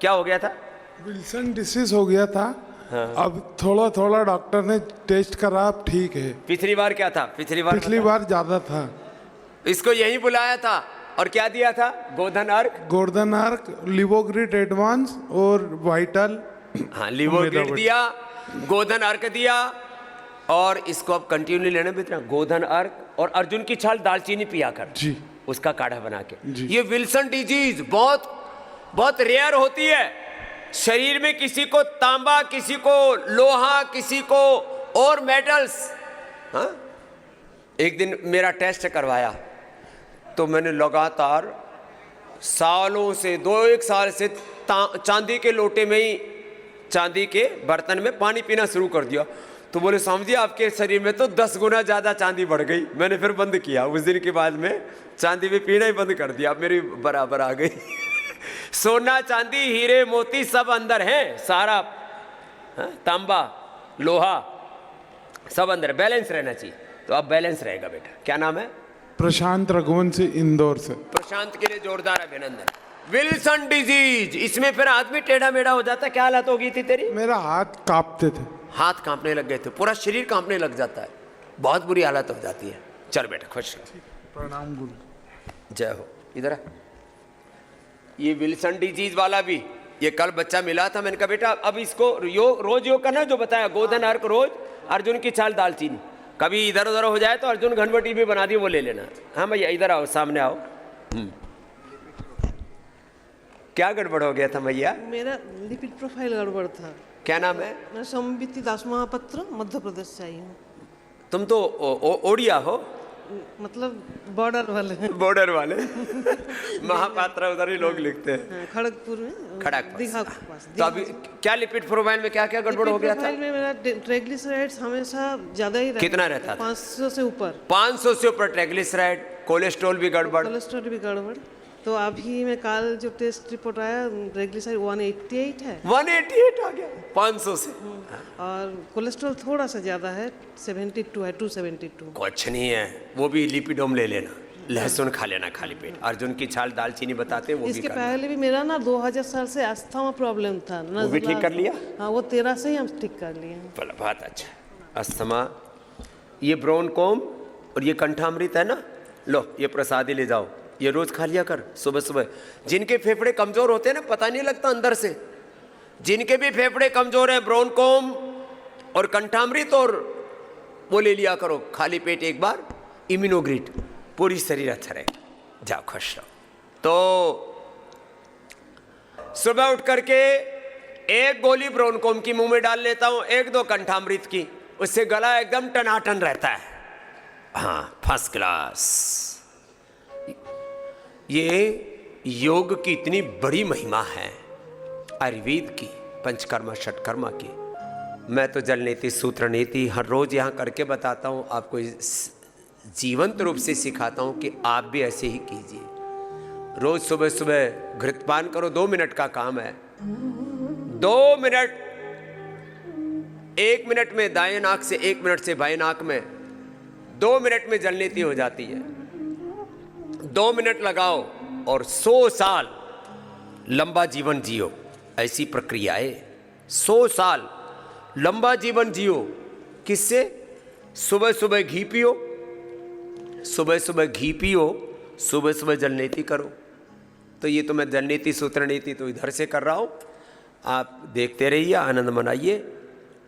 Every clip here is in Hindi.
क्या हो गया था? विल्सन डिसीज हो गया था। हाँ। अब थोड़ा थोड़ा डॉक्टर ने टेस्ट करा, अब ठीक है। पिछली बार क्या था? पिछली बार ज्यादा था। इसको यही बुलाया था और क्या दिया था? गोधन अर्क, गोल्डन आर्क, लिवोग्रिड एडवांस और वाइटल। हाँ लिवोग्रिड दिया, गोधन अर्क दिया, और इसको अब कंटिन्यू लेना बेटा। गोधन अर्क और अर्जुन की छाल दालचीनी पिया कर जी। उसका काढ़ा बना के। जी। ये विल्सन डिजीज बहुत बहुत रेयर होती है। शरीर में किसी को तांबा, किसी को लोहा, किसी को और मेटल्स। हाँ, एक दिन मेरा टेस्ट करवाया तो मैंने लगातार सालों से 1 साल से चांदी के लोटे में ही, चांदी के बर्तन में पानी पीना शुरू कर दिया। तो बोले स्वामी जी आपके शरीर में तो 10 गुना ज़्यादा चांदी बढ़ गई। मैंने फिर बंद किया। उस दिन के बाद में चांदी में पीना ही बंद कर दिया। अब मेरी बराबर आ गई। सोना चांदी हीरे मोती सब अंदर हैं, सारा तांबा लोहा सब अंदर। बैलेंस रहना चाहिए, तो अब बैलेंस रहेगा बेटा। क्या नाम है? प्रशांत रघुवंशी, इंदौर से। प्रशांत के लिए जोरदार अभिनंदन। विल्सन डिजीज, इसमें फिर आदमी टेढ़ा मेढ़ा हो जाता है। क्या हालत हो गई थी तेरी? मेरा हाथ कांपते थे। हाथ कांपने लग गए थे, पूरा शरीर कांपने लग जाता है, बहुत बुरी हालत हो जाती है। चल बेटा खुश रहो। प्रणाम गुरु। जय हो। इधर आ। ये विल्सन डिजीज वाला भी, ये कल बच्चा मिला था। मैंने कहा बेटा अब इसको रोज योग करना, जो बताया गोधन अर्क रोज, अर्जुन की छाल दालचीनी। कभी इधर उधर हो जाए तो अर्जुन घनवटी भी बना दी, वो ले लेना। हाँ भैया इधर आओ, सामने आओ। क्या गड़बड़ हो गया था भैया? मेरा लिपिड प्रोफाइल गड़बड़ था। क्या नाम है? मैं संबिति दास महापात्र, मध्य प्रदेश से आई हूँ। तुम तो ओडिया हो, मतलब बॉर्डर वाले हैं। बॉर्डर वाले। महापात्र उधर ही लोग लिखते हैं। हाँ, खड़गपुर में, खड़गपुर। दीघा के पास। तो अभी क्या लिपिड प्रोफाइल में क्या क्या गड़बड़ हो गया था? लिपिड प्रोफाइल में मेरा ट्राइग्लिसराइड्स हमेशा ज्यादा ही रहता। कितना रहता था? 500 से ऊपर। 500 से ऊपर ट्राइग्लिसराइड, कोलेस्ट्रॉल भी गड़बड़। कोलेस्ट्रॉल भी गड़बड़। तो अभी मैं कल जो टेस्ट रिपोर्ट आया, ट्राइग्लिसराइड 188 है। 188 आ गया 500 से। और कोलेस्ट्रॉल थोड़ा सा ज्यादा है, 72 है, 272। कुछ नहीं है, वो भी लिपिडोम ले लेना, लहसुन खा लेना खाली पेट। अर्जुन की छाल दालचीनी बताते हैं, वो भी इसके करना। पहले भी मेरा ना 2000 साल से अस्थमा प्रॉब्लम था। वो भी ठीक कर लिया? हाँ, वो 13 से ही हम ठीक कर लिए। बोला बहुत अच्छा। अस्थमा, ये ब्रोनकोम और ये कंठामृत है ना, लो ये प्रसादी ले जाओ, ये रोज खा लिया कर सुबह सुबह। जिनके फेफड़े कमजोर होते हैं ना, पता नहीं लगता अंदर से, जिनके भी फेफड़े कमजोर हैं, ब्रोनकोम और कंठामृत और वो ले लिया करो खाली पेट एक बार। इम्यूनोग्रिड, पूरी शरीर अच्छा रहे। जाओ खुश रहो। तो सुबह उठ करके एक गोली ब्रोनकोम की मुंह में डाल लेता हूं, 1-2 कंठामृत की, उससे गला एकदम टनाटन रहता है। हाँ फर्स्ट क्लास। ये योग की इतनी बड़ी महिमा है, आयुर्वेद की, पंचकर्मा षटकर्मा की। मैं तो जल नीति सूत्र नीति हर रोज यहाँ करके बताता हूँ आपको, जीवंत रूप से सिखाता हूँ कि आप भी ऐसे ही कीजिए। रोज सुबह सुबह घृतपान करो, 2 मिनट का काम है। 2 मिनट, 1 मिनट में दाएं नाक से, 1 मिनट से बाएं नाक में, 2 मिनट में जलनीति हो जाती है। 2 मिनट लगाओ और 100 साल लंबा जीवन जियो। ऐसी प्रक्रिया है, 100 साल लंबा जीवन जियो। किससे? सुबह सुबह घी पियो, सुबह सुबह घी पियो, सुबह सुबह जलनीति करो। तो ये तो मैं जलनीति सूत्र नीति तो इधर से कर रहा हूँ, आप देखते रहिए, आनंद मनाइए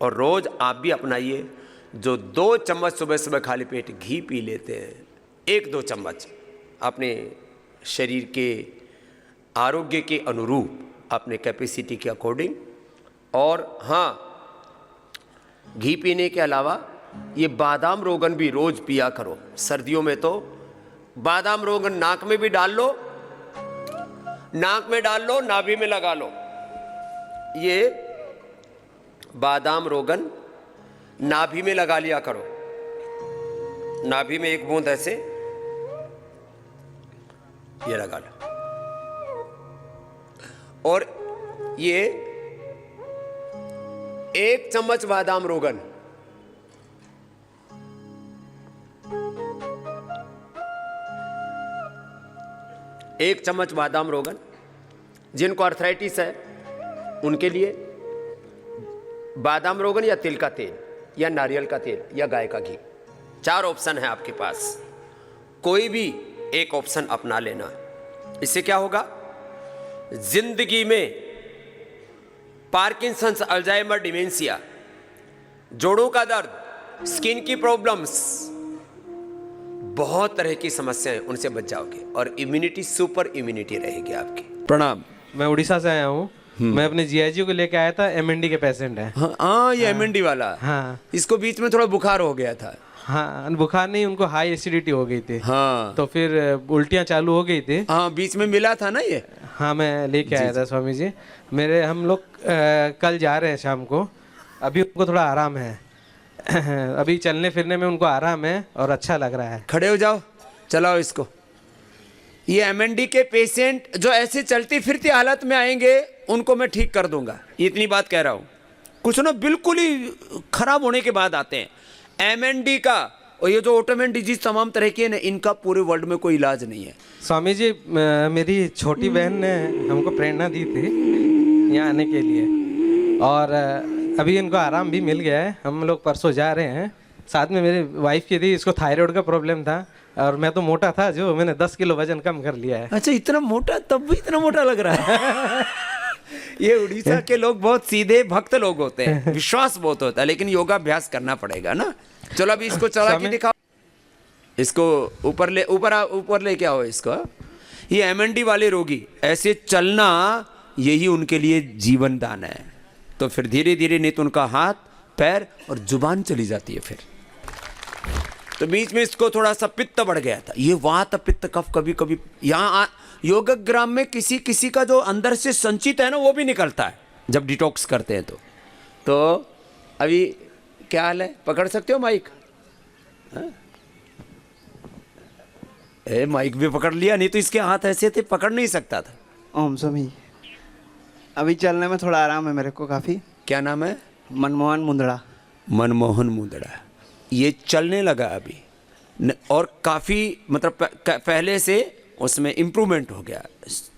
और रोज आप भी अपनाइए। जो 2 चम्मच सुबह सुबह खाली पेट घी पी लेते हैं, 1-2 चम्मच, अपने शरीर के आरोग्य के अनुरूप, अपने कैपेसिटी के अकॉर्डिंग। और हाँ, घी पीने के अलावा ये बादाम रोगन भी रोज पिया करो। सर्दियों में तो बादाम रोगन नाक में भी डाल लो, नाक में डाल लो, नाभि में लगा लो। ये बादाम रोगन नाभि में लगा लिया करो। नाभि में 1 बूंद ऐसे ये लगा लो। और ये 1 चम्मच बादाम रोगन, एक चम्मच बादाम रोगन, जिनको आर्थराइटिस है, उनके लिए बादाम रोगन या तिल का तेल या नारियल का तेल या गाय का घी, 4 ऑप्शन है आपके पास, कोई भी एक ऑप्शन अपना लेना। इससे क्या होगा, जिंदगी में पार्किंसंस, अल्जाइमर, डिमेंशिया, जोड़ों का दर्द, स्किन की प्रॉब्लम्स, बहुत तरह की समस्याएं, उनसे बच जाओगे और इम्यूनिटी, सुपर इम्यूनिटी रहेगी आपकी। प्रणाम। मैं उड़ीसा से आया हूँ। मैं अपने जीआईजी को लेके आया था, एमएनडी के पेशेंट है। हाँ, ये एमएनडी वाला। हाँ, इसको बीच में थोड़ा बुखार हो गया था। हाँ, बुखार नहीं, उनको हाई एसिडिटी हो गई थी। हाँ, तो फिर उल्टियाँ चालू हो गई थी। हाँ, बीच में मिला था ना ये। हाँ, मैं लेके आया था स्वामी जी। हम लोग कल जा रहे हैं शाम को। अभी उनको थोड़ा आराम है। अभी चलने फिरने में उनको आराम है और अच्छा लग रहा है। खड़े हो जाओ, चलाओ इसको। ये एमएनडी के पेशेंट जो ऐसे चलती फिरती हालत में आएंगे, उनको मैं ठीक कर दूंगा, इतनी बात कह रहा हूँ। कुछ ना बिल्कुल ही खराब होने के बाद आते हैं एमएनडी का, और ये जो ऑटोइम्यून डिजीज तमाम तरह की है ना, इनका पूरे वर्ल्ड में कोई इलाज नहीं है। स्वामी जी, मेरी छोटी बहन ने हमको प्रेरणा दी थी यहाँ आने के लिए, और अभी इनको आराम भी मिल गया है। हम लोग परसों जा रहे हैं। साथ में मेरी वाइफ की थी, इसको थायराइड का प्रॉब्लम था, और मैं तो मोटा था, जो मैंने 10 किलो वजन कम कर लिया है। अच्छा, इतना मोटा, तब भी इतना मोटा लग रहा है। ये उड़ीसा के लोग बहुत सीधे भक्त लोग होते हैं, विश्वास बहुत होता है, लेकिन योगाभ्यास करना पड़ेगा ना। चलो अभी इसको चला के दिखाओ, इसको ऊपर ले के आओ इसको। ये एमएनडी वाले रोगी ऐसे चलना, यही उनके लिए जीवन दान है। तो फिर धीरे धीरे नहीं तो उनका हाथ, पैर और जुबान चली जाती है। फिर तो बीच में इसको थोड़ा सा पित्त बढ़ गया था, ये वात पित्त कफ, कभी कभी यहाँ योगग्राम में किसी किसी का जो अंदर से संचित है ना, वो भी निकलता है जब डिटॉक्स करते हैं। तो अभी क्या हाल है, पकड़ सकते हो माइक? माइक भी पकड़ लिया, नहीं तो इसके हाथ ऐसे थे, पकड़ नहीं सकता था। ओम स्वामी, अभी चलने में थोड़ा आराम है मेरे को काफ़ी। क्या नाम है? मनमोहन मुंदड़ा। मनमोहन मुंदड़ा। ये चलने लगा अभी और काफ़ी मतलब पहले से उसमें इम्प्रूवमेंट हो गया,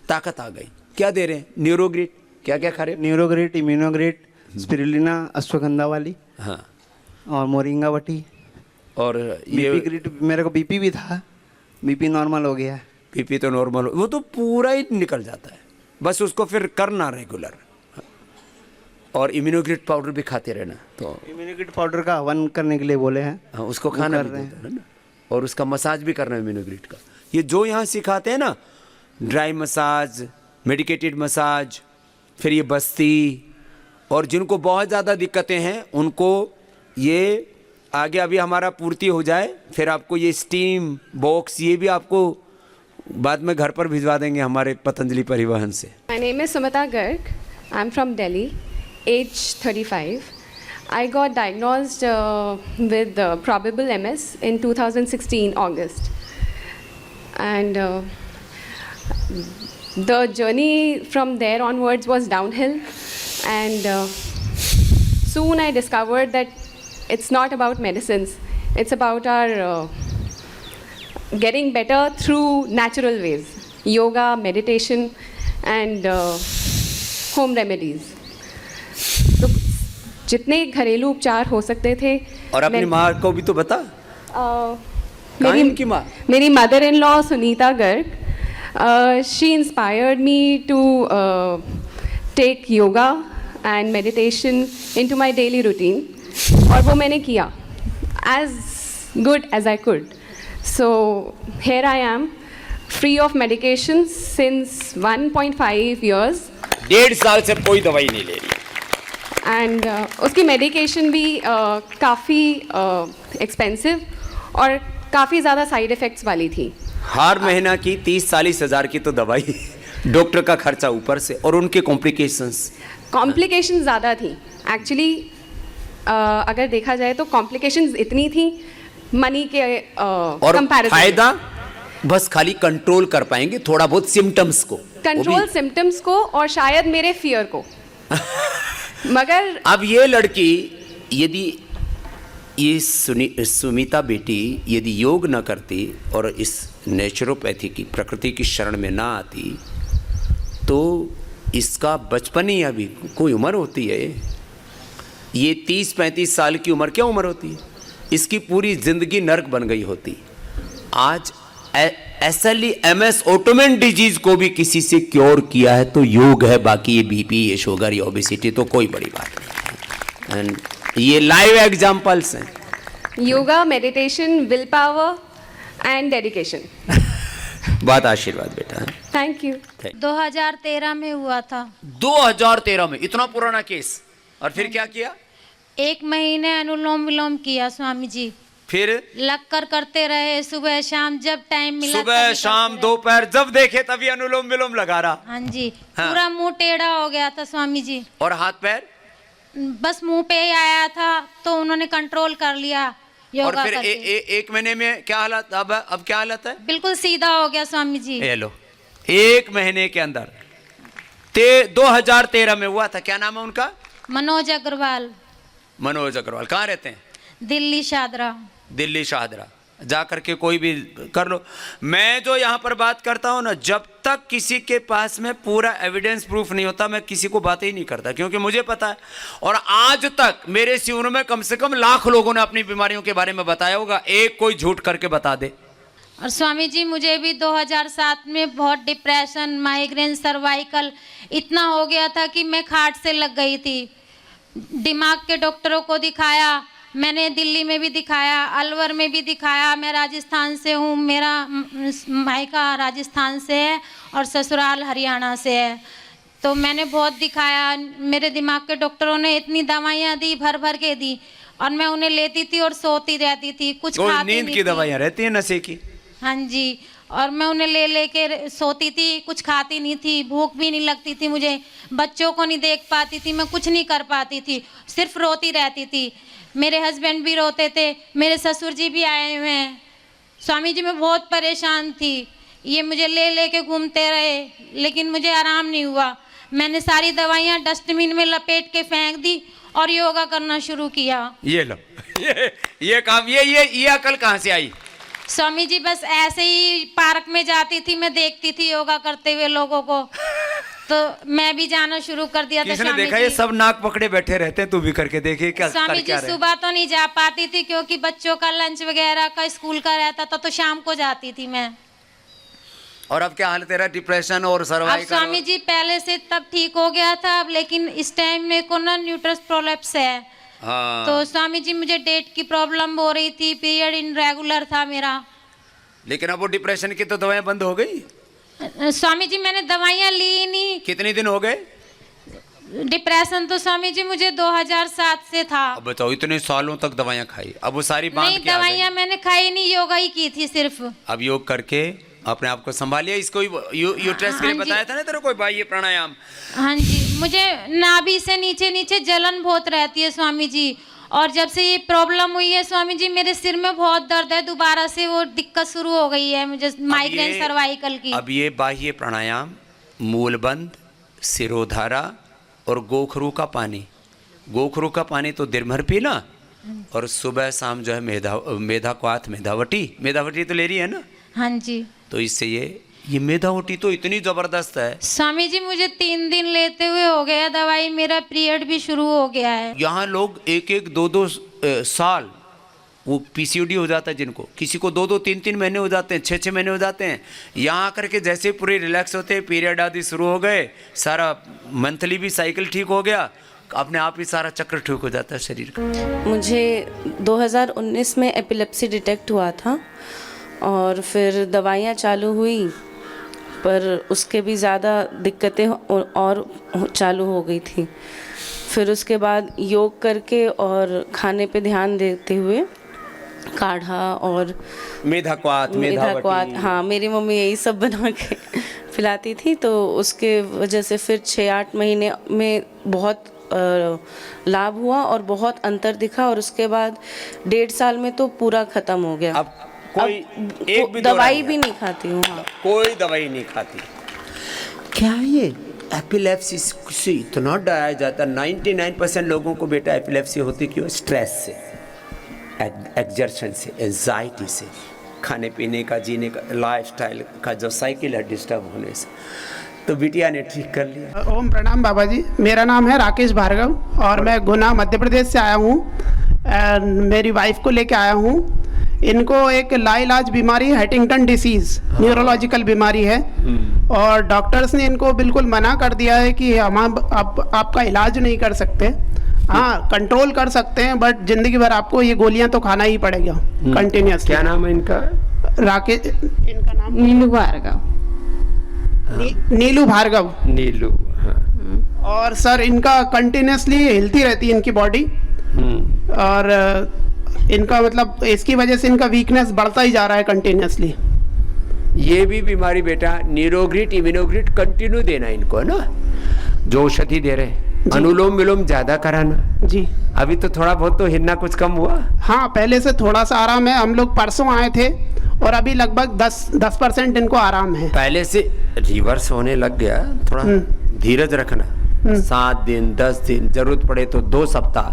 ताकत आ गई। क्या दे रहे हैं? न्यूरोग्रिट, क्या क्या खा रहे हो? न्यूरोग्रिट, इम्यूनोग्रिट, स्पिरुलिना, अश्वगंधा वाली, हाँ, और मोरिंगा वटी, और बीपी ये ग्रिट। मेरे को बीपी भी था, बीपी नॉर्मल हो गया है। बीपी तो नॉर्मल, वो तो पूरा ही निकल जाता है, बस उसको फिर करना रेगुलर। और इम्यूनोग्रिट पाउडर भी खाते रहना। तो इम्यूनोग्रिट पाउडर का हवन करने के लिए बोले हैं। हाँ, उसको खाना भी देता है ना, और उसका मसाज भी करना है इम्यूनोग्रिट का। ये जो यहाँ सिखाते हैं ना, ड्राई मसाज, मेडिकेटेड मसाज, फिर ये बस्ती, और जिनको बहुत ज़्यादा दिक्कतें हैं उनको ये आगे अभी हमारा पूर्ति हो जाए, फिर आपको ये स्टीम बॉक्स, ये भी आपको बाद में घर पर भिजवा देंगे हमारे पतंजलि परिवहन से। My name is Sumita Garg. I'm from Delhi, age 35. I got diagnosed with probable MS in 2016 August. And the journey from there onwards was downhill. And soon I discovered that it's not about medicines. It's about our getting better through natural ways. Yoga, meditation, and home remedies. तो जितने घरेलू उपचार हो सकते थे। और अपनी माँ को भी तो बता। मेरी माँ, मेरी mother in law Sunita Garg, she inspired me to take yoga and meditation into my daily routine, और वो मैंने किया as good as I could. So here I am, free of medication since 1.5 years. 1.5 साल से कोई दवाई नहीं ले रही। And उसकी मेडिकेशन भी काफ़ी एक्सपेंसिव और काफ़ी ज़्यादा साइड इफ़ेक्ट्स वाली थी। हर महीना की 30-40 हज़ार की तो दवाई, डॉक्टर का खर्चा ऊपर से, और उनके कॉम्प्लिकेशंस ज़्यादा थी एक्चुअली। अगर देखा जाए तो कॉम्प्लिकेशंस इतनी थी मनी के और फायदा बस खाली कंट्रोल कर पाएंगे थोड़ा बहुत सिम्टम्स को, कंट्रोल सिम्टम्स को, और शायद मेरे फियर को। मगर अब ये लड़की, यदि ये सुमिता बेटी यदि योग न करती और इस नेचुरोपैथी की, प्रकृति की शरण में ना आती, तो इसका बचपन ही अभी कोई उम्र होती है ये 30-35 साल की उम्र क्या उम्र होती है? इसकी पूरी जिंदगी नर्क बन गई होती। आज SLE MS ऑटोमेन डिजीज को भी किसी से क्योर किया है तो योग है, बाकी ये BP, ये शुगर, ये ओबेसिटी तो कोई बड़ी बात नहीं। एंड ये लाइव एग्जांपल्स हैं। Yoga, meditation, willpower, and dedication. बहुत आशीर्वाद बेटा। Thank you. 2013 में हुआ था। 2013 में? इतना पुराना केस। और फिर क्या किया? 1 महीने अनुलोम विलोम किया स्वामी जी। फिर लग कर करते रहे, सुबह शाम जब टाइम मिला सुबह तभी शाम करते दोपहर जब देखे तभी अनुलोम विलोम लगा रहा। रहे। हाँ जी। हाँ। पूरा मुंह टेढ़ा हो गया था स्वामी जी। और हाथ पैर? बस मुंह पे ही आया था तो उन्होंने कंट्रोल कर लिया और योगा फिर करके। एक महीने में क्या हालत? अब क्या हालत है? बिल्कुल सीधा हो गया स्वामी जी। ये लो, 1 महीने के अंदर 2013 में हुआ था। क्या नाम है उनका? मनोज अग्रवाल। मनोज अग्रवाल। कहाँ रहते हैं? दिल्ली शादरा। दिल्ली शाहदरा। जा करके कोई भी कर लो। मैं जो यहाँ पर बात करता हूँ ना, जब तक किसी के पास में पूरा एविडेंस प्रूफ नहीं होता मैं किसी को बात ही नहीं करता, क्योंकि मुझे पता है। और आज तक मेरे शिविर में कम से कम लाख लोगों ने अपनी बीमारियों के बारे में बताया होगा, एक कोई झूठ करके बता दे। और स्वामी जी मुझे भी 2007 में बहुत डिप्रेशन, माइग्रेन, सर्वाइकल इतना हो गया था कि मैं खाट से लग गई थी। दिमाग के डॉक्टरों को दिखाया, मैंने दिल्ली में भी दिखाया, अलवर में भी दिखाया। मैं राजस्थान से हूँ, मेरा मायका राजस्थान से है और ससुराल हरियाणा से है। तो मैंने बहुत दिखाया। मेरे दिमाग के डॉक्टरों ने इतनी दवाइयाँ दी, भर भर के दी, और मैं उन्हें लेती थी और सोती रहती थी, कुछ खाती नींद नहीं की थी। दवाइयाँ रहती है नशे की। हाँ जी। और मैं उन्हें ले लेके सोती थी, कुछ खाती नहीं थी, भूख भी नहीं लगती थी मुझे, बच्चों को नहीं देख पाती थी, मैं कुछ नहीं कर पाती थी, सिर्फ रोती रहती थी। मेरे हस्बैंड भी रोते थे, मेरे ससुर जी भी आए हुए हैं। स्वामी जी मैं बहुत परेशान थी। ये मुझे ले लेके घूमते रहे, लेकिन मुझे आराम नहीं हुआ। मैंने सारी दवाइयाँ डस्टबिन में लपेट के फेंक दी और योगा करना शुरू किया। ये लो, ये काम, ये अकल कहाँ से आई? स्वामी जी बस ऐसे ही पार्क में जाती थी, मैं देखती थी योगा करते हुए लोगों को, तो मैं भी जाना शुरू कर दिया था। किसने स्वामी देखा? जी ये सब नाक पकड़े बैठे रहते हैं, तू भी करके देखिए क्या स्वामी कर जी क्या रहे हैं। सुबह तो नहीं जा पाती थी क्योंकि बच्चों का लंच वगैरह का स्कूल का रहता था, तो शाम को जाती थी मैं। और अब क्या हाल तेरा? डिप्रेशन और अब सर्वाइकल? स्वामी जी पहले से तब ठीक हो गया था, अब लेकिन इस टाइम मेरे को ना न्यूट्रस प्रोलेप्स है। हाँ। तो स्वामी जी मुझे डेट की प्रॉब्लम हो रही थी, पीरियड इनरेगुलर था मेरा। लेकिन अब वो डिप्रेशन की तो दवाइयाँ बंद हो गई। स्वामी जी मैंने दवाइयाँ ली नहीं। कितने दिन हो गए? डिप्रेशन तो स्वामी जी मुझे 2007 से था। अब बताओ, इतने सालों तक दवाइयाँ खाई, अब वो सारी बांध नहीं के आ गई। दवाइयाँ मैंने खाई नहीं, योगा ही की थी सिर्फ। अब योग करके अपने आप को संभालिए। इसको यूट्रस के लिए हाँ जी। बताया था ना तेरे को, बाह्य प्राणायाम। हाँ जी। मुझे नाभि से नीचे नीचे जलन बहुत रहती है स्वामी जी, और जब से ये प्रॉब्लम हुई है स्वामी जी मेरे सिर में बहुत दर्द है, दोबारा से वो दिक्कत शुरू हो गई है मुझे, माइग्रेन सर्वाइकल की। अब ये बाह्य प्राणायाम, मूलबंध, सिरोधारा और गोखरू का पानी। गोखरू का पानी तो दिन भर पीना, और सुबह शाम जो है मेधाक्वाथ, मेधावटी तो ले रही है ना? हाँ जी। तो इससे ये मेधावटी तो इतनी जबरदस्त है। स्वामी जी मुझे 3 दिन लेते हुए हो गया दवाई, मेरा पीरियड भी शुरू हो गया है। यहाँ लोग 1-1, 2-2 साल वो पीसीओडी हो जाता है जिनको, किसी को 2-2, 3-3 महीने हो जाते हैं, 6-6 महीने हो जाते हैं। यहाँ आकर के जैसे पूरे रिलैक्स होते हैं, पीरियड आदि शुरू हो गए, सारा मंथली भी साइकिल ठीक हो गया, अपने आप ही सारा चक्र ठीक हो जाता है शरीर का। मुझे 2019 में एपिलेप्सी डिटेक्ट हुआ था, और फिर दवाइयाँ चालू हुई, पर उसके भी ज़्यादा दिक्कतें और चालू हो गई थी। फिर उसके बाद योग करके और खाने पे ध्यान देते हुए काढ़ा और मेधाक्वाथ, हाँ मेरी मम्मी यही सब बना के पिलाती थी, तो उसके वजह से फिर 6-8 महीने में बहुत लाभ हुआ और बहुत अंतर दिखा, और उसके बाद 1.5 साल में तो पूरा ख़त्म हो गया। अब कोई एक भी दवाई भी नहीं खाती हूँ। हाँ। कोई दवाई नहीं खाती। क्या ये एपिलेप्सी से इतना डराया जाता? 99% लोगों को बेटा एपिलेप्सी होती क्यों? स्ट्रेस से, एक्सर्शन से, एंजाइटी से, खाने पीने का, जीने का, लाइफस्टाइल का जो साइकिल है डिस्टर्ब होने से। तो बिटिया ने ठीक कर लिया। ओम प्रणाम बाबा जी, मेरा नाम है राकेश भार्गव और मैं गुना मध्य प्रदेश से आया हूँ। मेरी वाइफ को लेके आया हूँ। इनको एक लाइलाज बीमारी हंटिंगटन डिसीज़ न्यूरोलॉजिकल बीमारी है और डॉक्टर्स ने इनको बिल्कुल मना कर दिया है कि हम आपका इलाज नहीं कर सकते। हाँ, कंट्रोल कर सकते हैं बट जिंदगी भर आपको ये गोलियां तो खाना ही पड़ेगा कंटिन्यूस। क्या नाम है इनका? राकेश, इनका नाम नीलू भार्गव। नीलू भार्गव। नीलू, हाँ। और सर इनका कंटिन्यूसली हिलती रहती है इनकी बॉडी और इनका मतलब इसकी वजह से इनका वीकनेस बढ़ता ही जा रहा है कंटिन्यूसली। ये भी बीमारी बेटा न्यूरोग्रिट इम्यूनोग्रिट कंटिन्यू देना इनको, है ना, जो औषधि दे रहे हैं। अनुलोम विलोम ज्यादा कराना जी। अभी तो थोड़ा बहुत तो हिलना कुछ कम हुआ। हाँ, पहले से थोड़ा सा आराम है। हम लोग परसों आए थे और अभी लगभग 10% इनको आराम है। पहले से रिवर्स होने लग गया। थोड़ा धीरज रखना, 7 दिन 10 दिन जरूरत पड़े तो 2 सप्ताह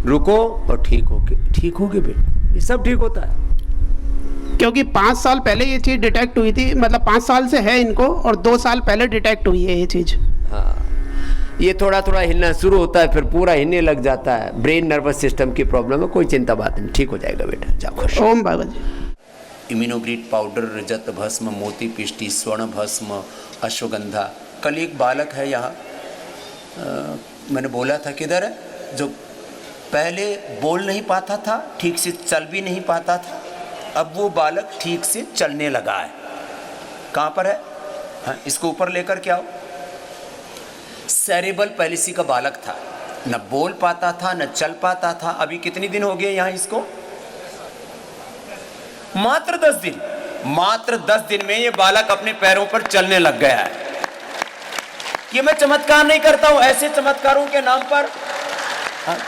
रुको और ठीक होगे बेटा, ये सब ठीक होता है। क्योंकि 5 साल पहले ये चीज़ डिटेक्ट हुई थी, मतलब 5 साल से है इनको और 2 साल पहले डिटेक्ट हुई है ये चीज़। हाँ, ये थोड़ा थोड़ा हिलना शुरू होता है फिर पूरा हिलने लग जाता है। ब्रेन नर्वस सिस्टम की प्रॉब्लम है, कोई चिंता बात नहीं, ठीक हो जाएगा बेटा, जाओ खुश। ओम बाबा जी। इम्यूनोग्रिट पाउडर, रजत भस्म, मोती पिष्टी, स्वर्ण भस्म, अश्वगंधा। कल एक बालक है यहाँ, मैंने बोला था किधर है, जो पहले बोल नहीं पाता था, ठीक से चल भी नहीं पाता था, अब वो बालक ठीक से चलने लगा है। कहाँ पर है? हाँ, इसको ऊपर लेकर के आओ। सेरेब्रल पैलिसी का बालक था, न बोल पाता था न चल पाता था। अभी कितने दिन हो गए यहाँ इसको? मात्र 10 दिन। मात्र 10 दिन में ये बालक अपने पैरों पर चलने लग गया है। ये मैं चमत्कार नहीं करता हूं, ऐसे चमत्कारों के नाम पर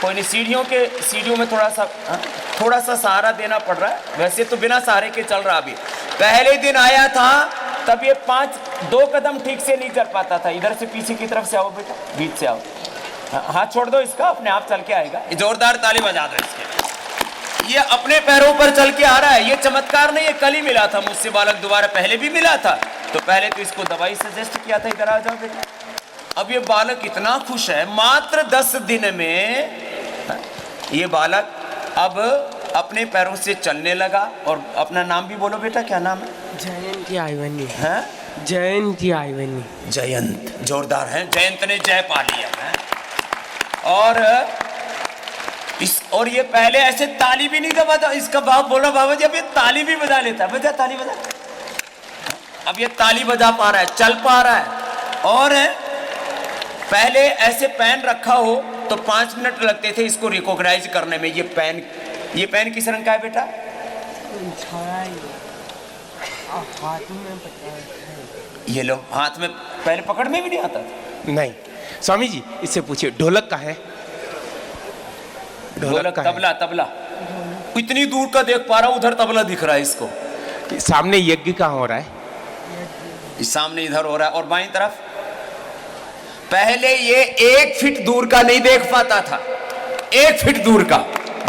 कोई नहीं। सीढ़ियों में थोड़ा सा सहारा देना पड़ रहा है, वैसे तो बिना सहारे के चल रहा। अभी पहले दिन आया था तब ये 2 कदम ठीक से नहीं चल पाता था। इधर से पीछे की तरफ से आओ बेटा, बीच से आओ। हाथ छोड़ दो इसका, अपने आप चल के आएगा। जोरदार ताली बजा दो इसके। ये अपने पैरों पर चल के आ रहा है। ये चमत्कार नहीं, ये कल ही मिला था मुझसे बालक, दोबारा पहले भी मिला था। तो पहले तो इसको दवाई सजेस्ट किया था, इधर आ जाओ बेटा। अब ये बालक इतना खुश है, मात्र 10 दिन में ये बालक अब अपने पैरों से चलने लगा। और अपना नाम भी बोलो बेटा, क्या नाम है? जयंती आईवनी है। जयंती आईवनी। जयंत, जोरदार है। जयंत ने जय पा लिया है। और ये पहले ऐसे ताली भी नहीं बजा। इसका बाप बोला बाबा जी अब ये ताली भी बजा लेता है। बजा ताली बजा। अब ये ताली बजा पा रहा है, चल पा रहा है। और पहले ऐसे पेन रखा हो तो 5 मिनट लगते थे इसको रिकॉग्नाइज करने में। ये पेन किस रंग का है बेटा? हाथ में ये लो, हाथ में पहले पकड़ में भी नहीं आता। नहीं स्वामी जी, इससे पूछिए ढोलक का है। ढोलक, तबला। इतनी दूर का देख पा रहा हूं, उधर तबला दिख रहा है इसको। सामने यज्ञ कहाँ हो रहा है? सामने इधर हो रहा है। और बाईं तरफ पहले ये 1 फीट दूर का नहीं देख पाता था। 1 फीट दूर का।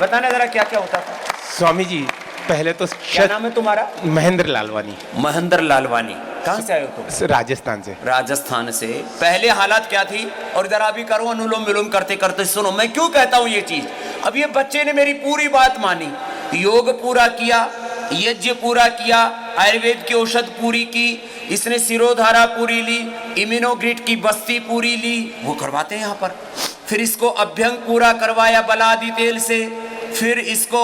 बताना जरा क्या क्या होता था। स्वामी जी पहले तो क्या नाम है तुम्हारा? महेंद्र लालवानी। महेंद्र लालवानी। कहाँ से आए हो तुम? राजस्थान से। राजस्थान से। पहले हालात क्या थी? और जरा अभी करो अनुलोम विलोम करते करते सुनो मैं क्यों कहता हूँ ये चीज। अब ये बच्चे ने मेरी पूरी बात मानी, योग पूरा किया, यज्ञ पूरा किया, आयुर्वेद की औषध पूरी की, इसने सिरोधारा पूरी ली, इम्यूनोग्रिट की बस्ती पूरी ली, वो करवाते हैं यहाँ पर। फिर इसको अभ्यंग पूरा करवाया बलादी तेल से। फिर इसको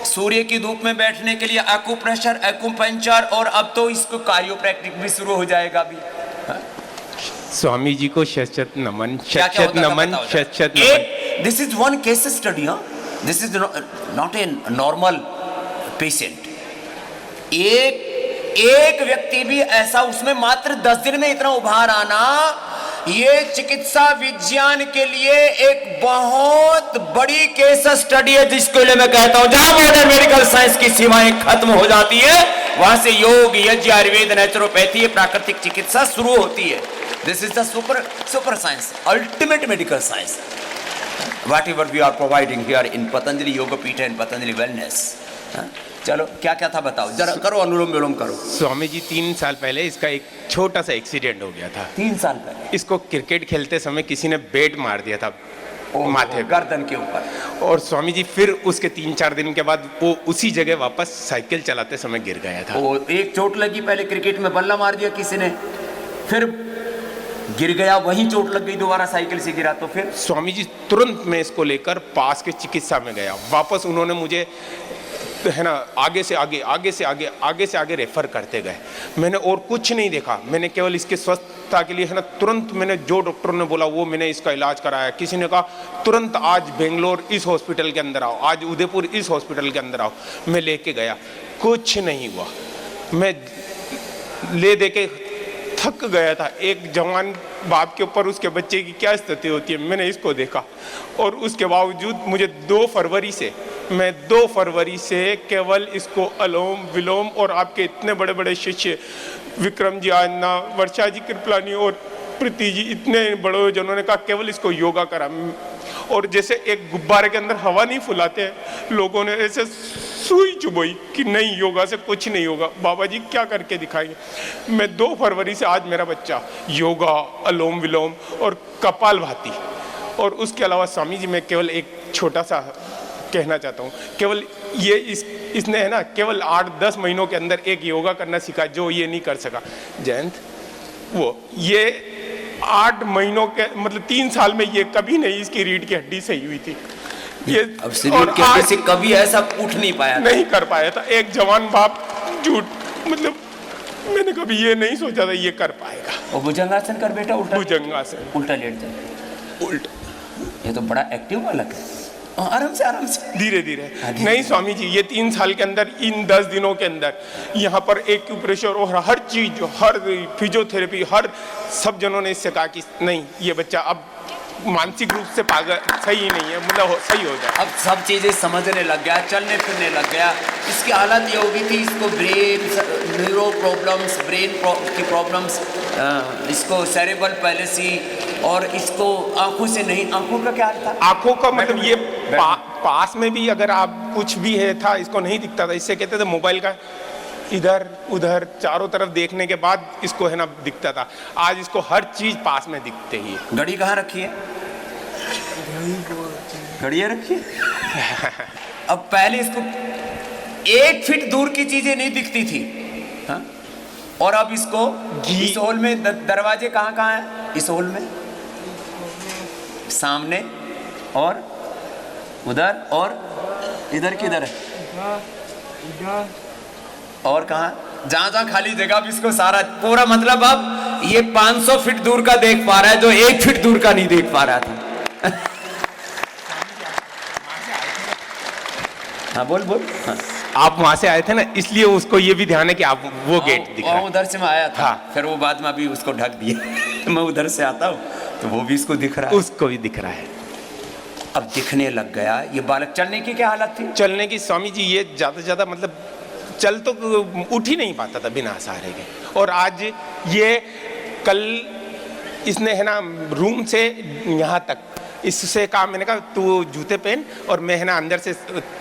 सूर्य की धूप में बैठने के लिए एक्यूप्रेशर, एक्यूपंक्चर, और अब तो इसको कारियोप्रैक्टिक भी शुरू हो जाएगा अभी। स्वामी जी को शत नमन, शत नमन, शत नमन। This is one case study. This is not a normal patient. एक व्यक्ति भी ऐसा, उसमें मात्र 10 दिन में इतना उभार आना, ये चिकित्सा विज्ञान के लिए एक बहुत बड़ी केस स्टडी है, जिसके लिए मैं कहता हूं जहां मॉडर्न मेडिकल साइंस की सीमाएं खत्म हो जाती है, वहां से योग, यज्ञ, आयुर्वेद, नेचुरोपैथी, प्राकृतिक चिकित्सा शुरू होती है। This is the super science, ultimate medical science, whatever we are providing here in Patanjali Yoga Pita and Patanjali Wellness. चलो क्या क्या था बताओ जरा, करो अनुलोम विलोम करो। स्वामी जी 3 साल पहले इसका एक छोटा सा एक्सीडेंट हो गया था। 3 साल पहले इसको क्रिकेट खेलते समय किसी ने बैट मार दिया था माथे पे, गर्दन के ऊपर। और स्वामी जी फिर उसके 3-4 दिन के बाद वो उसी जगह वापस साइकिल चलाते समय गिर गया था। वो एक चोट लगी, पहले क्रिकेट में बल्ला मार दिया किसी ने, फिर गिर गया, वहीं चोट लग गई, दोबारा साइकिल से गिरा, तो फिर स्वामी जी तुरंत मैं इसको लेकर पास के चिकित्सा में गया। वापस उन्होंने मुझे है ना आगे से आगे रेफर करते गए। मैंने और कुछ नहीं देखा, मैंने केवल इसके स्वस्थता के लिए है ना तुरंत मैंने जो डॉक्टर ने बोला वो मैंने इसका इलाज कराया। किसी ने कहा तुरंत आज बेंगलोर इस हॉस्पिटल के अंदर आओ, आज उदयपुर इस हॉस्पिटल के अंदर आओ। मैं लेके गया, कुछ नहीं हुआ। मैं ले दे के थक गया था। एक जवान बाप के ऊपर उसके बच्चे की क्या स्थिति होती है मैंने इसको देखा। और उसके बावजूद मुझे 2 फरवरी से केवल इसको अलोम विलोम और आपके इतने बड़े बड़े शिष्य विक्रम जी आजना, वर्षा जी कृपलानी और प्रीति जी, इतने बड़े जिन्होंने कहा केवल इसको योगा करा। और जैसे एक गुब्बारे के अंदर हवा नहीं फुलाते हैं, लोगों ने ऐसे सुई चुभोई कि नहीं योगा से कुछ नहीं होगा। बाबा जी क्या करके दिखाएंगे। मैं 2 फरवरी से आज मेरा बच्चा योगा, अलोम विलोम और कपालभाति, और उसके अलावा स्वामी जी मैं केवल एक छोटा सा कहना चाहता हूँ, केवल ये इसने है ना केवल 8-10 महीनों के अंदर एक योगा करना सीखा जो ये नहीं कर सका। जयंत वो ये 8 महीनों के मतलब 3 साल में ये कभी नहीं इसकी रीढ़ की हड्डी सही हुई थी। ये अब रीढ़ की हड्डी से कभी ऐसा उठ नहीं पाया, नहीं कर पाया था। एक जवान बाप झूठ मतलब मैंने कभी ये नहीं सोचा था ये कर पाएगा। और भुजंगासन कर बेटा, उल्टा भुजंगासन, उल्टा लेट जा, उल्टा। ये तो बड़ा एक्टिव बालक है, आराम से धीरे धीरे। नहीं स्वामी जी ये 3 साल के अंदर इन 10 दिनों के अंदर यहाँ पर एक्यूप्रेशर और हर चीज, हर फिजियोथेरेपी, हर सब जनों ने इससे कहा कि नहीं ये बच्चा अब मानसिक रूप से पागल सही नहीं है, मतलब सही हो जाए। अब सब चीजें समझने लग गया, चलने फिरने लग गया। इसकी हालत ये हो गई थी, इसको ब्रेन न्यूरो प्रॉब्लम्स, ब्रेन की प्रॉब्लम्स, इसको सेरेब्रल पैलेसी, और इसको आंखों से नहीं, आंखों का क्या हाल था? आंखों का मतलब ये पास में भी अगर आप कुछ भी है था इसको नहीं दिखता था। इससे कहते थे मोबाइल का इधर उधर चारों तरफ देखने के बाद इसको है ना दिखता था। आज इसको हर चीज पास में दिखते ही। घड़ी कहाँ रखी है? घड़ियाँ रखी है। अब पहले इसको 1 फीट दूर की चीजें नहीं दिखती थी, हाँ? और अब इसको इस हॉल में दरवाजे कहाँ हैं? इस हॉल में सामने और उधर और इधर किधर है और कहाँ जहाँ खाली जगह भी इसको सारा पूरा, मतलब अब ये 500 फीट दूर का देख पा रहा है जो 1 फीट दूर का नहीं देख पा रहा था। हाँ बोल हाँ। आप वहां से आए थे ना इसलिए उसको ये भी ध्यान है कि आप वो गेट दिख रहा है। उधर से मैं आया था, हाँ। फिर वो बाद में अभी उसको ढक दिया। मैं उधर से आता हूँ तो वो भी इसको दिख रहा है, उसको भी दिख रहा है। अब दिखने लग गया। ये बालक चलने की क्या हालत थी? चलने की स्वामी जी ये ज्यादा से ज्यादा मतलब चल तो उठ ही नहीं पाता था बिना सहारे के। और आज ये कल इसने है ना रूम से यहाँ तक इससे कहा, मैंने कहा तू जूते पहन और मैं है ना अंदर से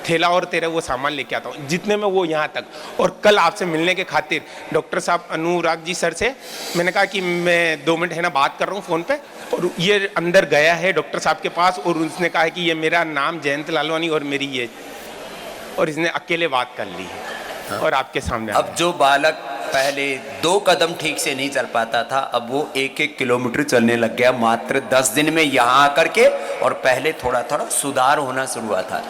थैला और तेरा वो सामान लेके आता हूँ, जितने में वो यहाँ तक। और कल आपसे मिलने के खातिर डॉक्टर साहब अनुराग जी सर से मैंने कहा कि मैं 2 मिनट है ना बात कर रहा हूँ फ़ोन पे। और ये अंदर गया है डॉक्टर साहब के पास और उसने कहा है कि ये मेरा नाम जयंत लालवानी और मेरी ये, और इसने अकेले बात कर ली है। हाँ। और आपके सामने अब जो बालक पहले 2 कदम ठीक से नहीं चल पाता था, अब वो 1-1 किलोमीटर चलने लग गया मात्र 10 दिन में यहाँ आकर के। और पहले थोड़ा थोड़ा सुधार होना शुरू हुआ था।